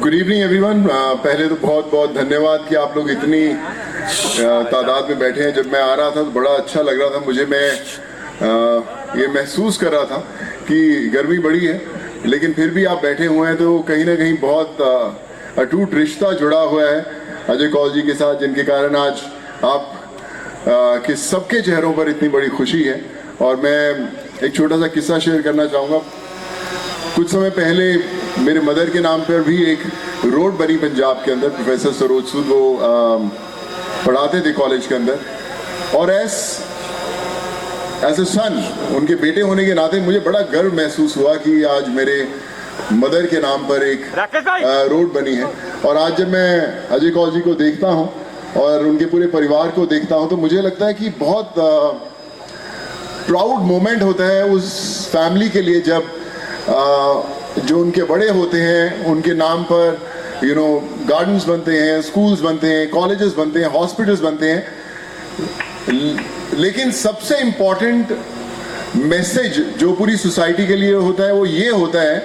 Good evening everyone. पहले तो बहुत बहुत धन्यवाद कि आप लोग इतनी तादाद में बैठे हैं। जब मैं आ रहा था तो बड़ा अच्छा लग रहा था मुझे। मैं ये महसूस कर रहा था कि गर्मी बड़ी है, लेकिन फिर भी आप बैठे हुए हैं तो कहीं ना कहीं बहुत अटूट रिश्ता जुड़ा हुआ है अजय कौल जी के साथ, जिनके कारण आज आप के सबके चेहरों पर इतनी बड़ी खुशी है। और मैं एक छोटा सा किस्सा शेयर करना चाहूँगा। कुछ समय पहले मेरे मदर के नाम पर भी एक रोड बनी पंजाब के अंदर। प्रोफेसर सरोज सूद वो पढ़ाते थे कॉलेज के अंदर, और एज ए सन, उनके बेटे होने के नाते मुझे बड़ा गर्व महसूस हुआ कि आज मेरे मदर के नाम पर एक रोड बनी है। और आज जब मैं अजय कौल जी को देखता हूँ और उनके पूरे परिवार को देखता हूँ तो मुझे लगता है कि बहुत प्राउड मोमेंट होता है उस फैमिली के लिए जब जो उनके बड़े होते हैं उनके नाम पर गार्डन्स बनते हैं, स्कूल्स बनते हैं, कॉलेजेस बनते हैं, हॉस्पिटल्स बनते हैं। लेकिन सबसे इम्पॉर्टेंट मैसेज जो पूरी सोसाइटी के लिए होता है वो ये होता है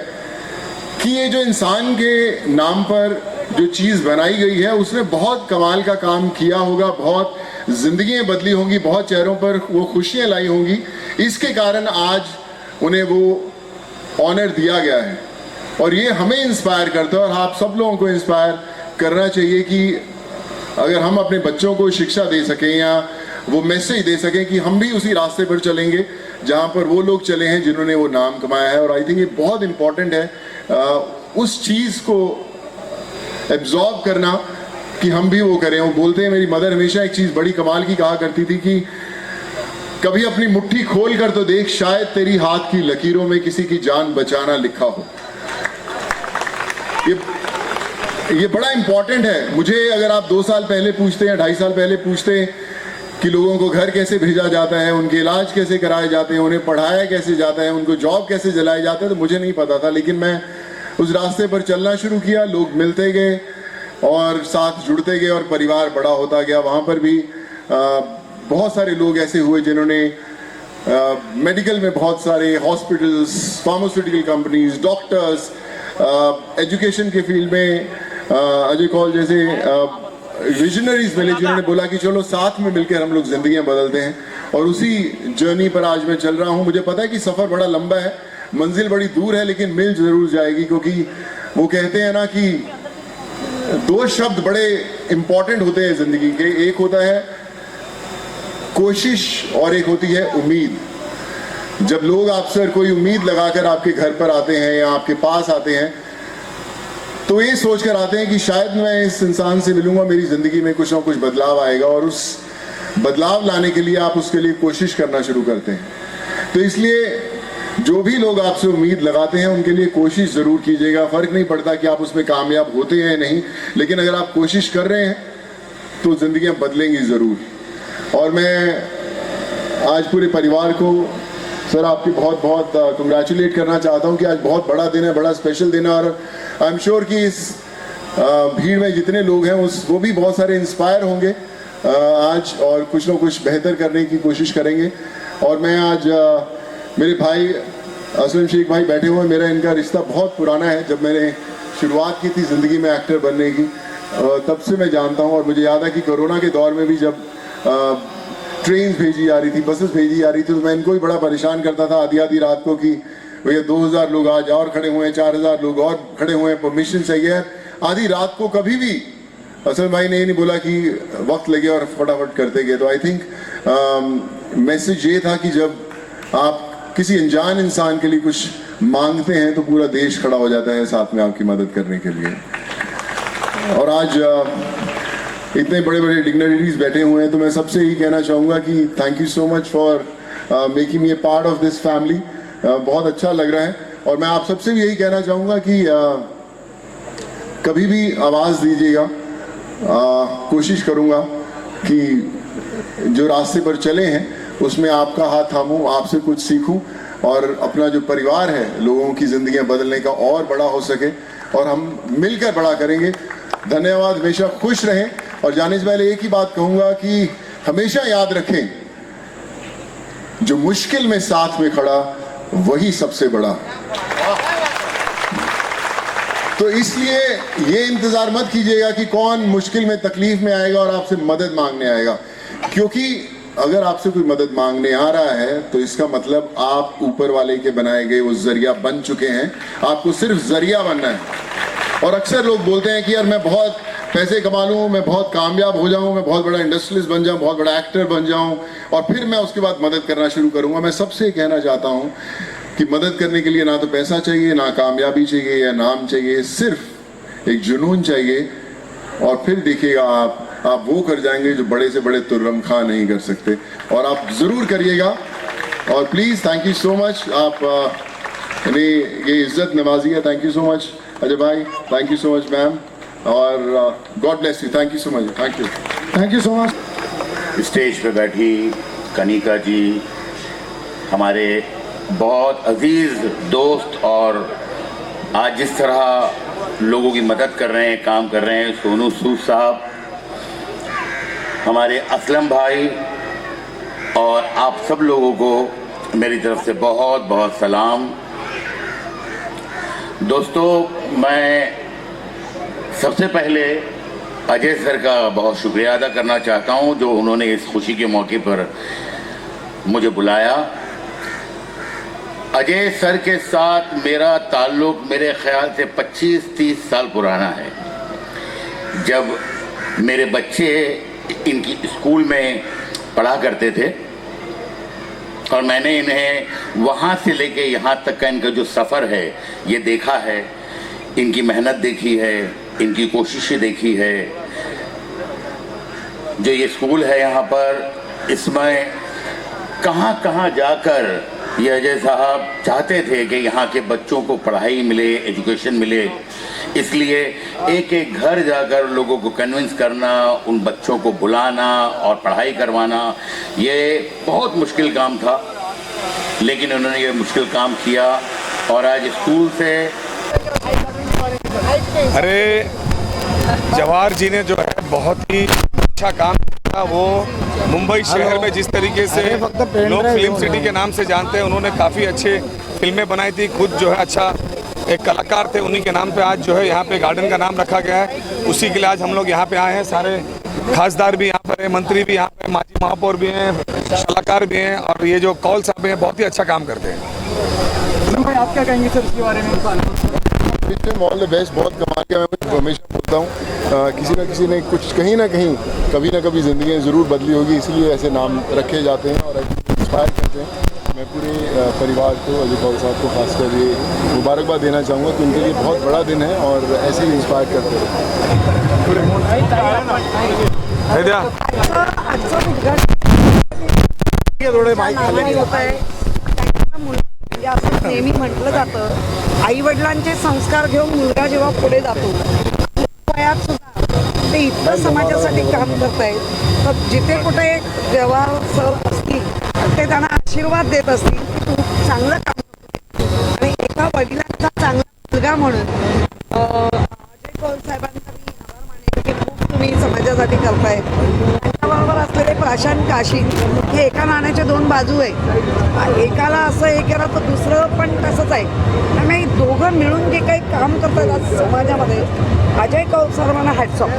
कि ये जो इंसान के नाम पर जो चीज़ बनाई गई है उसने बहुत कमाल का काम किया होगा, बहुत जिंदगियां बदली होंगी, बहुत चेहरों पर वो खुशियां लाई होंगी। इसके कारण आज उन्हें वो ऑनर दिया गया है और ये हमें इंस्पायर करता है और आप सब लोगों को इंस्पायर करना चाहिए कि अगर हम अपने बच्चों को शिक्षा दे सकें या वो मैसेज दे सकें कि हम भी उसी रास्ते पर चलेंगे जहाँ पर वो लोग चले हैं जिन्होंने वो नाम कमाया है। और आई थिंक ये बहुत इम्पॉर्टेंट है उस चीज़ को एब्जॉर्ब करना कि हम भी वो करें। वो बोलते हैं, मेरी मदर हमेशा एक चीज़ बड़ी कमाल की कहा करती थी कि कभी अपनी मुट्ठी खोल कर तो देख, शायद तेरी हाथ की लकीरों में किसी की जान बचाना लिखा हो। ये बड़ा इंपॉर्टेंट है। मुझे अगर आप 2 साल पहले पूछते हैं, 2.5 साल पहले पूछते हैं कि लोगों को घर कैसे भेजा जाता है, उनके इलाज कैसे कराए जाते हैं, उन्हें पढ़ाया कैसे जाता है, उनको जॉब कैसे दिलाए जाते हैं, तो मुझे नहीं पता था। लेकिन मैं उस रास्ते पर चलना शुरू किया, लोग मिलते गए और साथ जुड़ते गए और परिवार बड़ा होता गया। वहाँ पर भी बहुत सारे लोग ऐसे हुए जिन्होंने मेडिकल में बहुत सारे hospitals, pharmaceutical companies, doctors, education के फील्ड में अजय कौल जैसे विजनरीज मिले जिन्होंने बोला कि चलो साथ में मिलकर हम लोग जिंदगियां बदलते हैं। और उसी जर्नी पर आज मैं चल रहा हूं। मुझे पता है कि सफ़र बड़ा लंबा है, मंजिल बड़ी दूर है, लेकिन मिल जरूर जाएगी, क्योंकि वो कहते हैं ना कि 2 शब्द बड़े इंपॉर्टेंट होते हैं जिंदगी के। एक होता है कोशिश और एक होती है उम्मीद। जब लोग आपसे कोई उम्मीद लगाकर आपके घर पर आते हैं या आपके पास आते हैं तो ये सोचकर आते हैं कि शायद मैं इस इंसान से मिलूंगा, मेरी ज़िंदगी में कुछ ना कुछ बदलाव आएगा, और उस बदलाव लाने के लिए आप उसके लिए कोशिश करना शुरू करते हैं। तो इसलिए जो भी लोग आपसे उम्मीद लगाते हैं उनके लिए कोशिश ज़रूर कीजिएगा। फ़र्क नहीं पड़ता कि आप उसमें कामयाब होते हैं नहीं, लेकिन अगर आप कोशिश कर रहे हैं तो ज़िंदगियाँ बदलेंगी ज़रूर। और मैं आज पूरे परिवार को सर आपकी बहुत बहुत कंग्रेचुलेट करना चाहता हूं कि आज बहुत बड़ा दिन है, बड़ा स्पेशल दिन है। और आई एम श्योर कि इस भीड़ में जितने लोग हैं वो भी बहुत सारे इंस्पायर होंगे आज और कुछ ना कुछ बेहतर करने की कोशिश करेंगे। और मैं आज मेरे भाई असलम शेख भाई बैठे हुए हैं। मेरा इनका रिश्ता बहुत पुराना है। जब मैंने शुरुआत की थी ज़िंदगी में एक्टर बनने की तब से मैं जानता हूँ। और मुझे याद है कि कोरोना के दौर में भी जब ट्रेन भेजी जा रही थी, बसेस भेजी जा रही थी, तो मैं इनको भी बड़ा परेशान करता था आधी रात को कि भैया 2000 लोग आज और खड़े हुए हैं, 4000 लोग और खड़े हुए हैं, परमिशन चाहिए है। आधी रात को कभी भी असल भाई ने ये नहीं बोला कि वक्त लगे और फटाफट करते गए। तो आई थिंक मैसेज ये था कि जब आप किसी अनजान इंसान के लिए कुछ मांगते हैं तो पूरा देश खड़ा हो जाता है साथ में आपकी मदद करने के लिए। और आज इतने बड़े बड़े डिग्निटरीज बैठे हुए हैं तो मैं सबसे यही कहना चाहूँगा कि thank you so much for making me A part of this family. बहुत अच्छा लग रहा है। और मैं आप सबसे भी यही कहना चाहूँगा कि कभी भी आवाज़ दीजिएगा। कोशिश करूँगा कि जो रास्ते पर चले हैं उसमें आपका हाथ थामूँ, आपसे कुछ सीखूँ और अपना जो परिवार है लोगों की ज़िंदगियाँ बदलने का और बड़ा हो सके और हम मिलकर बड़ा करेंगे। धन्यवाद। हमेशा खुश रहें। और जाने से पहले एक ही बात कहूंगा कि हमेशा याद रखें, जो मुश्किल में साथ में खड़ा वही सबसे बड़ा। तो इसलिए ये इंतज़ार मत कीजिएगा कि कौन मुश्किल में तकलीफ में आएगा और आपसे मदद मांगने आएगा, क्योंकि अगर आपसे कोई मदद मांगने आ रहा है तो इसका मतलब आप ऊपर वाले के बनाए गए वो जरिया बन चुके हैं, आपको सिर्फ जरिया बनना है। और अक्सर लोग बोलते हैं कि यार मैं बहुत पैसे कमा लूँ, मैं बहुत कामयाब हो जाऊँ, मैं बहुत बड़ा इंडस्ट्रियलिस्ट बन जाऊँ, बहुत बड़ा एक्टर बन जाऊँ और फिर मैं उसके बाद मदद करना शुरू करूँगा। मैं सबसे कहना चाहता हूँ कि मदद करने के लिए ना तो पैसा चाहिए, ना कामयाबी चाहिए या नाम चाहिए, सिर्फ एक जुनून चाहिए। और फिर देखिएगा आप वो कर जाएंगे जो बड़े से बड़े तुर्रम खां नहीं कर सकते, और आप ज़रूर करिएगा। और please thank you so much, आप यानी ये इज़्ज़त नवाजी है। Thank you so much Ajay भाई, thank you so much ma'am, और God bless you. Thank you so much, thank you so much. Stage पे बैठी कनिका जी हमारे बहुत अजीज दोस्त, और आज जिस तरह लोगों की मदद कर रहे हैं, काम कर रहे हैं, सोनू सूद साहब, हमारे असलम भाई, और आप सब लोगों को मेरी तरफ से बहुत बहुत सलाम। दोस्तों, मैं सबसे पहले अजय सर का बहुत शुक्रिया अदा करना चाहता हूं जो उन्होंने इस खुशी के मौके पर मुझे बुलाया। अजय सर के साथ मेरा ताल्लुक़ मेरे ख्याल से 25-30 साल पुराना है। जब मेरे बच्चे इनकी स्कूल में पढ़ा करते थे और मैंने इन्हें वहाँ से लेके यहाँ तक का इनका जो सफ़र है ये देखा है, इनकी मेहनत देखी है, इनकी कोशिशें देखी है। जो ये स्कूल है यहाँ पर, इसमें कहाँ कहाँ जाकर ये अजय साहब चाहते थे कि यहाँ के बच्चों को पढ़ाई मिले, एजुकेशन मिले, इसलिए एक एक घर जाकर लोगों को कन्विंस करना, उन बच्चों को बुलाना और पढ़ाई करवाना, ये बहुत मुश्किल काम था, लेकिन उन्होंने ये मुश्किल काम किया और आज स्कूल से। अरे जवाहर जी ने जो है बहुत ही अच्छा काम किया। वो मुंबई शहर में जिस तरीके से लोग फिल्म सिटी के नाम से जानते हैं, उन्होंने काफ़ी अच्छे फिल्में बनाई थी। खुद जो है अच्छा एक कलाकार थे, उन्हीं के नाम पे आज जो है यहाँ पे गार्डन का नाम रखा गया है। उसी के लिए आज हम लोग यहाँ पे आए हैं। सारे खासदार भी यहाँ पर है, मंत्री भी यहाँ पे, माजी महापौर भी हैं, कलाकार भी हैं, और ये जो कौल साहब हैं बहुत ही अच्छा काम करते हैं। भाई आप क्या कहेंगे सर इसके बारे में? ऑल द बेस्ट, बहुत कमाल किया। मैं हमेशा बोलता हूँ किसी ने कुछ कहीं ना कहीं कभी ना कभी ज़िंदगी ज़रूर बदली होगी, इसलिए ऐसे नाम रखे जाते हैं और इंस्पायर करते हैं। मैं पूरे परिवार को, अजय कौल साहब को खासकर ये मुबारकबाद देना चाहूँगा कि उनके लिए बहुत बड़ा दिन है और ऐसे ही इंस्पायर करते रहे। असं नेहमी म्हटलं जातं, आई वडिलांचे संस्कार घेऊन मुलगा जेव्हा पुढे जातो वयात सुद्धा ते इतकं समाजासाठी काम करतायत, तर जिथे कुठे जवाहर सर असतील ते त्यांना आशीर्वाद देत असतील की तू चांगलं काम करतो, आणि एका वडिलांचा चांगला मुलगा म्हणून अजय कौल साहेबांचा मी आभार मानेन की खूप तुम्ही समाजासाठी करताय। त्याच्याबरोबर असलेले प्राशांत काशी हे एका नाण्याच्या दोन बाजू आहे, एकाला असं हे केलं तर दुसरं पण तसंच आहे। त्यामुळे दोघं मिळून जे काही काम करतात आज समाजामध्ये, अजय कौल सर्वांना हॅट्स ऑफ।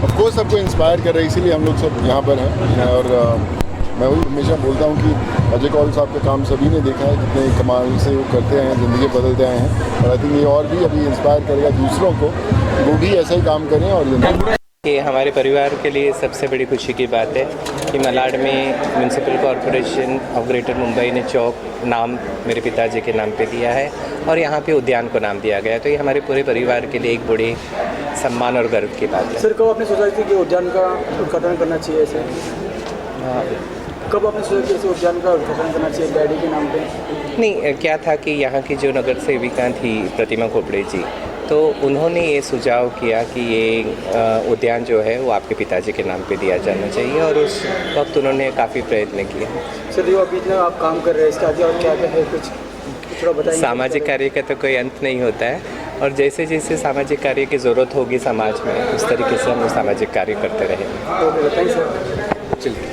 ऑफकोर्स सबको इंस्पायर कर रहे हैं, इसीलिए हम लोग सब यहाँ पर हैं। और मैं वही हमेशा बोलता हूँ कि अजय कौल साहब का काम सभी ने देखा है, जितने कमाल से वो करते हैं, ज़िंदगी बदलते आए हैं, और आई थिंक ये और भी अभी इंस्पायर करेगा दूसरों को, वो भी ऐसा ही काम करें। और ये हमारे परिवार के लिए सबसे बड़ी खुशी की बात है कि मलाड में municipal corporation of greater Mumbai ने चौक नाम मेरे पिताजी के नाम पे दिया है और यहाँ पे उद्यान को नाम दिया गया है। तो ये हमारे पूरे परिवार के लिए एक बड़ी सम्मान और गर्व की बात है। सर, कब आपने सोचा थी कि उद्यान का उद्घाटन करना चाहिए ऐसे? कब आपने सोचा कि ऐसे उद्यान का उद्घाटन करना चाहिए डैडी के नाम पे? नहीं, क्या था कि यहाँ की जो नगर सेविका थी प्रतिमा खोपड़े जी, तो उन्होंने ये सुझाव किया कि ये उद्यान जो है वो आपके पिताजी के नाम पे दिया जाना चाहिए, और उस वक्त उन्होंने काफ़ी प्रयत्न किया। सर, अभी इतना आप काम कर रहे हैं, इसके आगे और क्या क्या है, कुछ थोड़ा बताइए। सामाजिक कार्य का तो कोई अंत नहीं होता है, और जैसे जैसे सामाजिक कार्य की ज़रूरत होगी समाज में, उस तरीके से हम सामाजिक कार्य करते रहेंगे। Okay, thank you sir. चलिए।